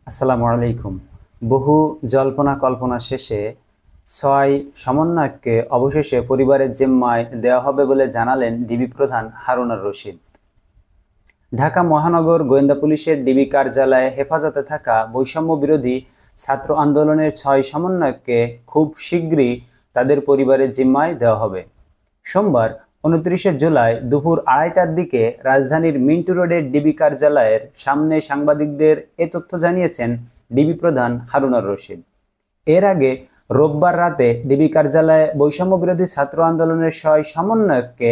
আসসালামু আলাইকুম। বহু জল্পনা কল্পনা শেষে ৬ সমন্বয়ককে অবশেষে পরিবারের জিম্মায় দেওয়া হবে বলে জানালেন ডিবি প্রধান হারুনুর রশিদ। ঢাকা মহানগর গোয়েন্দা পুলিশের ডিবি কার্যালয়ে হেফাজতে থাকা বৈষম্য বিরোধী ছাত্র আন্দোলনের ৬ সমন্বয়ককে খুব শীঘ্রই তাদের পরিবারের জিম্মায় দেওয়া হবে। সোমবার ২৯ জুলাই দুপুর ২:৩০টার দিকে রাজধানীর মিন্টু রোডের ডিবি কার্যালয়ের সামনে সাংবাদিকদের এ তথ্য জানিয়েছেন ডিবি প্রধান হারুনুর রশিদ। এর আগে রোববার রাতে ডিবি কার্যালয়ে বৈষম্য বিরোধী ছাত্র আন্দোলনের ৬ সমন্বয়ককে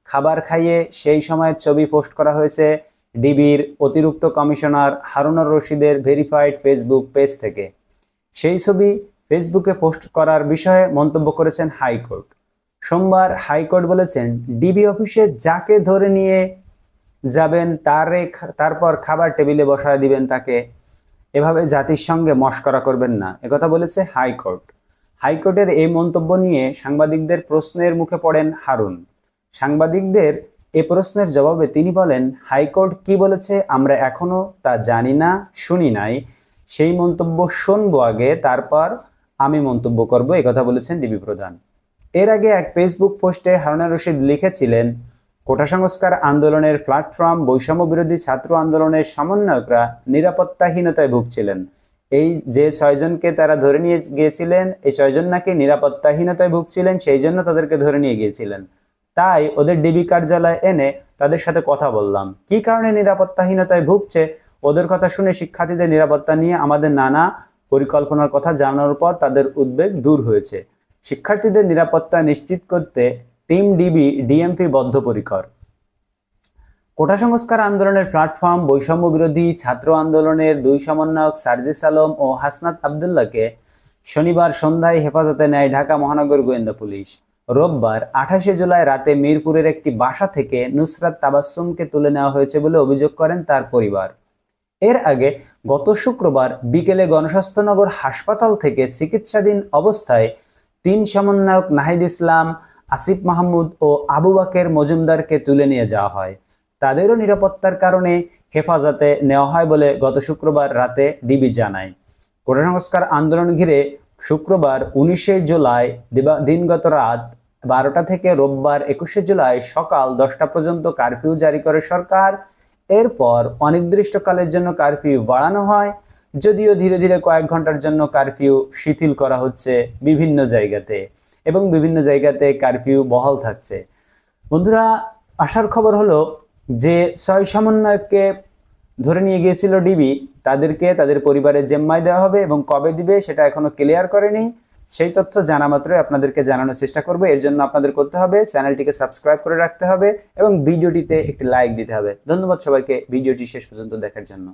খাবার খাইয়ে সেই সময়ের ছবি পোস্ট করা হয়েছে ডিবির অতিরিক্ত কমিশনার হারুনুর রশিদের ভেরিফাইড ফেসবুক পেজ থেকে। সেই ছবি ফেসবুকে পোস্ট করার বিষয়ে মন্তব্য করেছেন হাইকোর্ট। সোমবার হাইকোর্ট বলেছেন, ডিবি অফিসে যাকে ধরে নিয়ে যাবেন তারপর খাবার টেবিলে বসায় দিবেন তাকে, এভাবে জাতির সঙ্গে মশকরা করবেন না, একথা বলেছে হাইকোর্ট। হাইকোর্টের এই মন্তব্য নিয়ে সাংবাদিকদের প্রশ্নের মুখে পড়েন হারুন। সাংবাদিকদের এ প্রশ্নের জবাবে তিনি বলেন, হাইকোর্ট কি বলেছে আমরা এখনো তা জানি না, শুনি নাই, সেই মন্তব্য শুনবো আগে, তারপর আমি মন্তব্য করব, একথা বলেছেন ডিবি প্রধান। এর আগে এক ফেসবুক পোস্টে হারুনুর রশিদ লিখেছিলেন, কোটা সংস্কার আন্দোলনের প্ল্যাটফর্ম বৈষম্য বিরোধী ছাত্র আন্দোলনের সমন্বয়করা নিরাপত্তাহীনতায় ভুগছিলেন। এই যে ৬ জনকে তারা ধরে নিয়ে গিয়েছিলেন, এই ৬ জন নাকি নিরাপত্তাহীনতায় ভুগছিলেন, সেই জন্য তাদেরকে ধরে নিয়ে গিয়েছিলেন। তাই ওদের ডিবি কার্যালয়ে এনে তাদের সাথে কথা বললাম, কি কারণে নিরাপত্তাহীনতায় ভুগছে, ওদের কথা শুনে শিক্ষার্থীদের নিরাপত্তা নিয়ে আমাদের নানা পরিকল্পনার কথা জানানোর পর তাদের উদ্বেগ দূর হয়েছে। শিক্ষার্থীদের নিরাপত্তা নিশ্চিত করতে টিম ডিবি ডিএমপি বদ্ধপরিকর। কোটা সংস্কার আন্দোলনের প্ল্যাটফর্ম বৈষম্য বিরোধী ছাত্র আন্দোলনের ২ সমন্বয়ক সার্জিস আলম ও হাসনাত আবদুল্লাহকে শনিবার সন্ধ্যায় হেফাজতে নেয় ঢাকা মহানগর গোয়েন্দা পুলিশ। রোববার ২৮ জুলাই রাতে মিরপুরের একটি বাসা থেকে নুসরাত তাবাসসুমকে তুলে নেওয়া হয়েছে বলে অভিযোগ করেন তার পরিবার। এর আগে গত শুক্রবার বিকেলে গণস্বাস্থ্যনগর হাসপাতাল থেকে চিকিৎসাধীন অবস্থায় ৩ সমন্বয়ক নাহিদ ইসলাম, আসিফ মাহমুদ ও আবু বাকের মজুমদারকে তুলে নিয়ে যাওয়া হয়। তাদেরও নিরাপত্তার কারণে হেফাজতে নেওয়া হয় বলে গত শুক্রবার রাতে ডিবি জানায়। কোটা সংস্কার আন্দোলন ঘিরে শুক্রবার ১৯ জুলাই দিনগত রাত ১২টা থেকে রোববার ২১ জুলাই সকাল ১০টা পর্যন্ত কারফিউ জারি করে সরকার। এরপর অনির্দিষ্টকালের জন্য কারফিউ বাড়ানো হয়, যদিও ধীরে ধীরে কয়েক ঘন্টার জন্য কারফিউ শিথিল করা হচ্ছে বিভিন্ন জায়গাতে, এবং বিভিন্ন জায়গাতে কারফিউ বহাল থাকছে। বন্ধুরা, আসার খবর হলো যে ৬ সমন্বয়ককে ধরে নিয়ে গিয়েছিল ডিবি, তাদেরকে তাদের পরিবারের জিম্মায় দেওয়া হবে এবং কবে দিবে সেটা এখনো ক্লিয়ার করেনি। সেই তথ্য জানা মাত্রই আপনাদেরকে জানানোর চেষ্টা করব। এর জন্য আপনাদের করতে হবে চ্যানেলটিকে সাবস্ক্রাইব করে রাখতে হবে এবং ভিডিওটিতে একটি লাইক দিতে হবে। ধন্যবাদ সবাইকে ভিডিওটি শেষ পর্যন্ত দেখার জন্য।